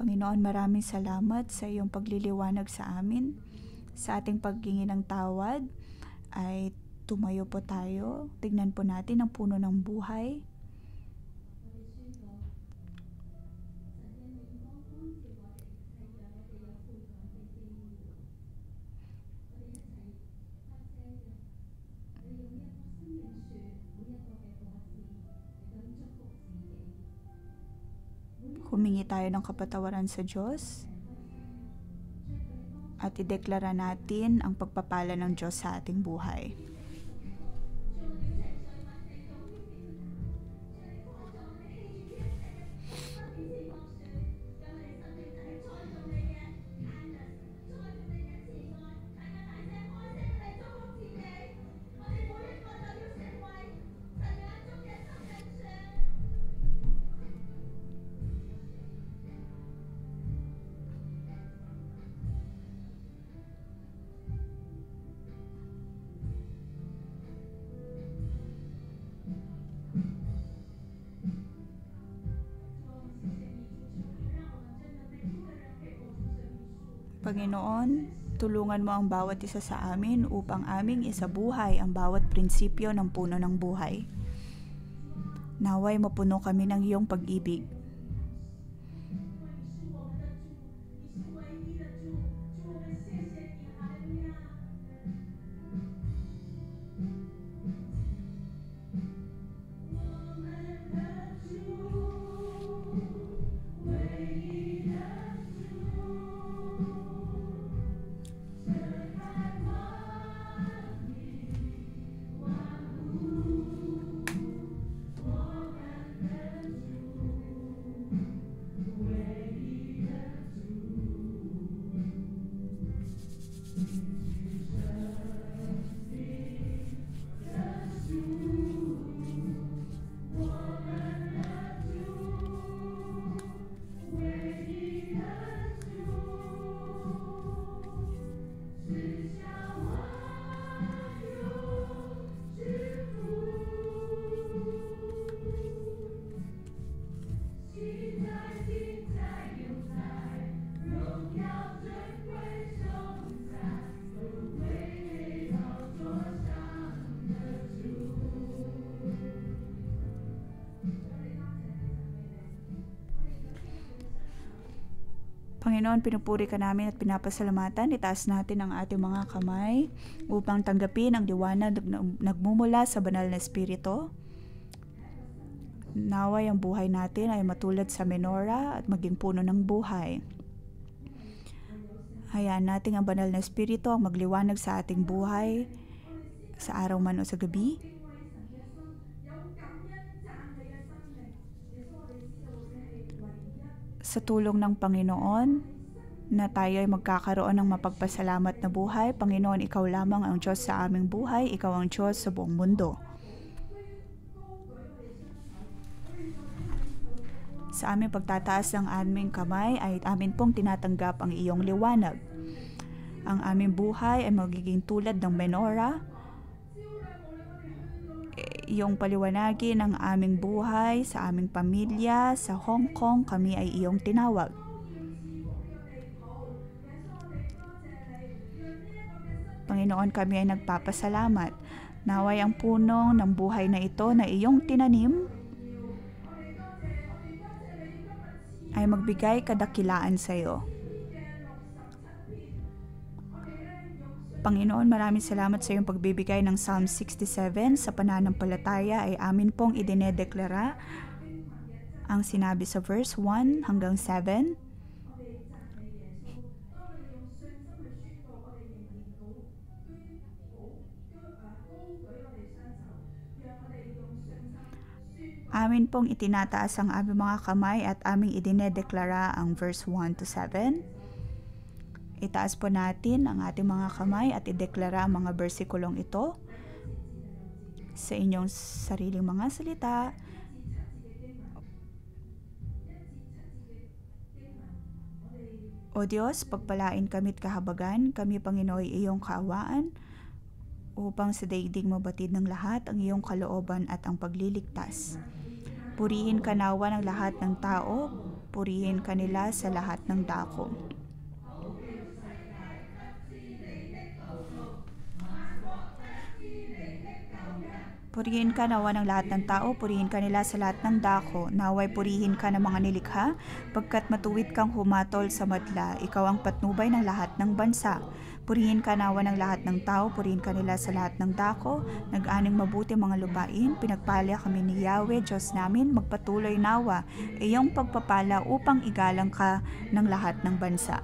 Panginoon, maraming salamat sa iyong pagliliwanag sa amin. Sa ating paghingi ng tawad ay tumayo po tayo. Tignan po natin ang puno ng buhay. humingi tayo ng kapatawaran sa Diyos at ideklara natin ang pagpapala ng Diyos sa ating buhay. Panginoon, tulungan mo ang bawat isa sa amin upang aming isabuhay ang bawat prinsipyo ng puno ng buhay. Naway mapuno kami ng iyong pag-ibig. Panginoon, pinupuri ka namin at pinapasalamatan. Itaas natin ang ating mga kamay upang tanggapin ang liwanag na nagmumula sa banal na Espiritu. Naway ang buhay natin ay matulad sa menorah at maging puno ng buhay. Hayaan natin ang banal na Espiritu ang magliwanag sa ating buhay sa araw man o sa gabi. Sa tulong ng Panginoon, na tayo ay magkakaroon ng mapagpasalamat na buhay. Panginoon, Ikaw lamang ang Diyos sa aming buhay. Ikaw ang Diyos sa buong mundo. Sa aming pagtataas ng aming kamay ay amin pong tinatanggap ang iyong liwanag. Ang aming buhay ay magiging tulad ng menorah. Iyong paliwanagin ang aming buhay sa aming pamilya, sa Hong Kong, kami ay iyong tinawag. Panginoon, kami ay nagpapasalamat. Naway ang punong ng buhay na ito na iyong tinanim ay magbigay kadakilaan sa iyo. Panginoon, maraming salamat sa iyong pagbibigay ng Psalm 67. Sa pananampalataya ay amin pong idinedeklara ang sinabi sa verse 1 hanggang 7. Amin pong itinataas ang aming mga kamay at aming idinedeklara ang verse 1 to 7. Itaas po natin ang ating mga kamay at ideklara ang mga bersikulong ito sa inyong sariling mga salita. O Diyos, pagpalain kami't kahabagan, kami Panginoon ay iyong kaawaan, upang sa daigdig mabatid ng lahat ang iyong kalooban at ang pagliligtas. Purihin ka nawa ng lahat ng tao, purihin ka nila sa lahat ng dako. Purihin ka nawa ng lahat ng tao, purihin ka nila sa lahat ng dako. Naway purihin ka ng mga nilikha, pagkat matuwid kang humatol sa madla, ikaw ang patnubay ng lahat ng bansa. Purihin ka nawa ng lahat ng tao, purihin ka nila sa lahat ng dako. Nag-aning mabuti mga lupain, pinagpala kami ni Yahweh, Diyos namin, magpatuloy nawa, iyong pagpapala upang igalang ka ng lahat ng bansa.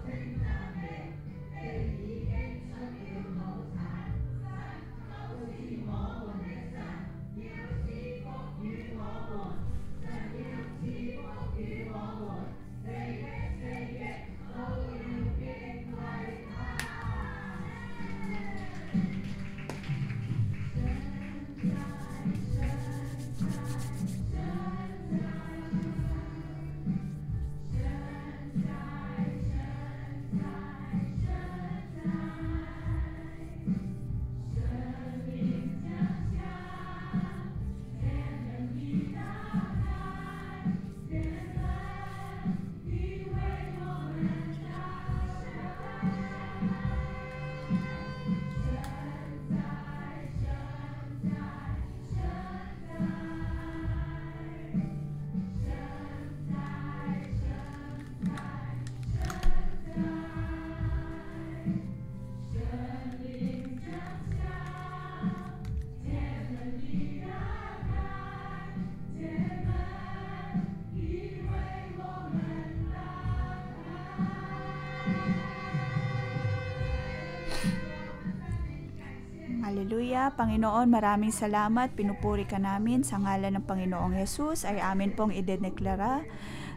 Hallelujah. Panginoon, maraming salamat. Pinupuri ka namin sa ngalan ng Panginoong Yesus ay amin pong idineklara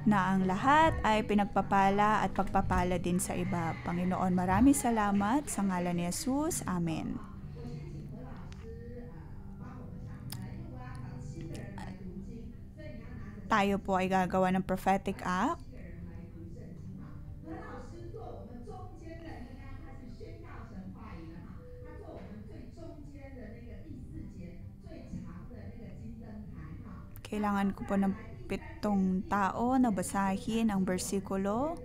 na ang lahat ay pinagpapala at pagpapala din sa iba. Panginoon, maraming salamat sa ngalan ni Yesus. Amen. Tayo po ay gagawa ng prophetic act. Kailangan ko po ng 7 tao na basahin ang bersikulo.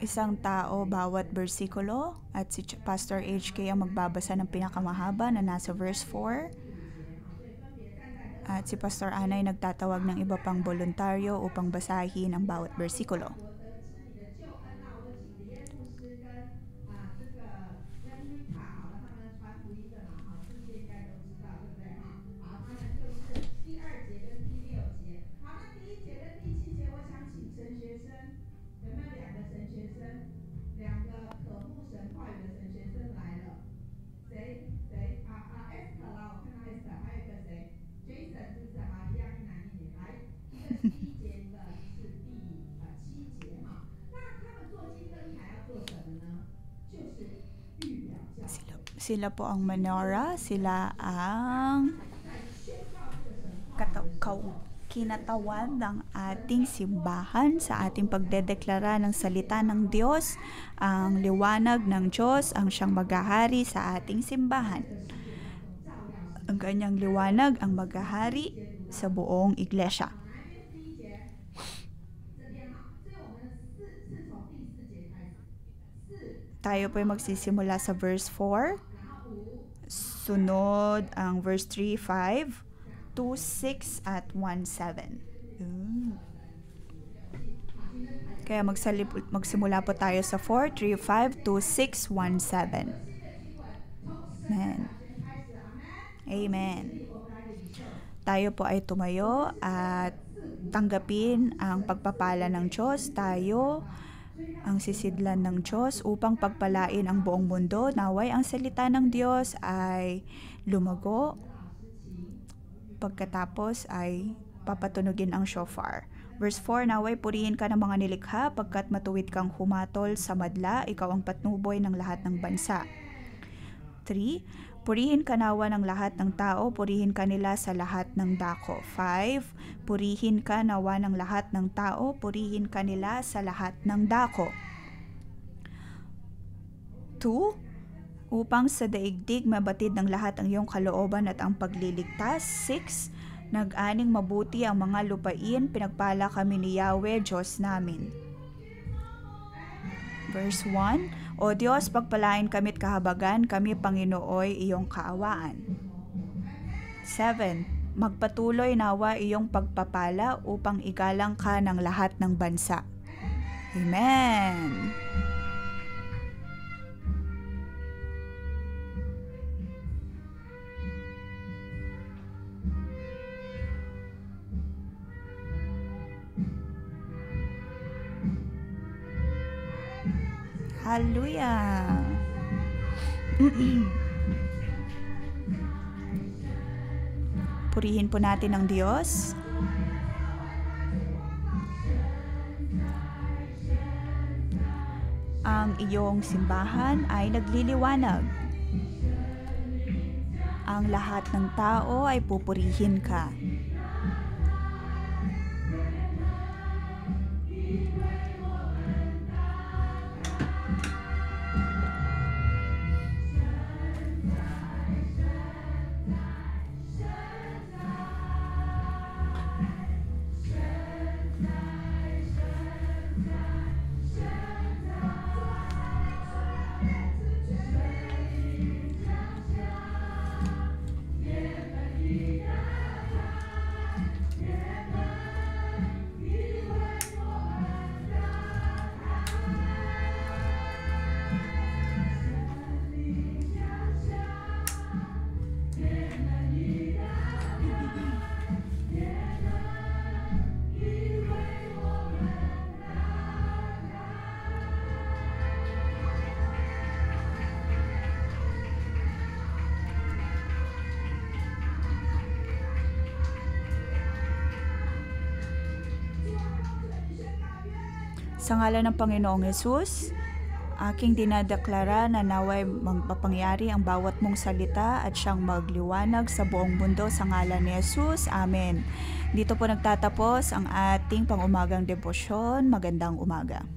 1 tao bawat bersikulo. At si Pastor HK ang magbabasa ng pinakamahaba na nasa verse 4. At si Pastor Ana ay nagtatawag ng iba pang voluntaryo upang basahin ang bawat bersikulo. Sila po ang menorah, sila ang kinatawan ng ating simbahan sa ating pagdedeklara ng salita ng Diyos, ang liwanag ng Diyos ang siyang maghahari sa ating simbahan. Ang kanyang liwanag ang maghahari sa buong iglesia. Tayo po ay magsisimula sa verse 4. Sunod ang verse 3, 5, 2, 6, at 1, 7. Kaya magsimula po tayo sa 4, 3, 5, 2, 6, 1, 7. Amen. Amen. Tayo po ay tumayo at tanggapin ang pagpapala ng Diyos. Tayo ang sisidlan ng Diyos upang pagpalain ang buong mundo. Naway ang salita ng Diyos ay lumago. Pagkatapos ay papatunugin ang shofar. Verse 4, naway purihin ka ng mga nilikha pagkat matuwid kang humatol sa madla, ikaw ang patnuboy ng lahat ng bansa. 3, purihin ka nawa ng lahat ng tao, purihin ka nila sa lahat ng dako. 5, purihin ka nawa ng lahat ng tao, purihin ka nila sa lahat ng dako. 2, upang sa daigdig mabatid ng lahat ang iyong kalooban at ang pagliligtas. 6, nag-aning mabuti ang mga lupain, pinagpala kami ni Yahweh, Diyos namin. Verse 1, O Diyos, pagpalain kami't kahabagan, kami Panginooy iyong kaawaan. 7. Magpatuloy nawa iyong pagpapala upang igalang ka ng lahat ng bansa. Amen. Hallelujah. Purihin po natin ang Diyos. Ang iyong simbahan ay nagliliwanag. Ang lahat ng tao ay pupurihin ka. Sa ngalan ng Panginoong Hesus, aking dinadeklara na naway magpapangyari ang bawat mong salita at siyang magliwanag sa buong mundo sa ngalan ni Hesus. Amen. Dito po nagtatapos ang ating pangumagang debosyon. Magandang umaga.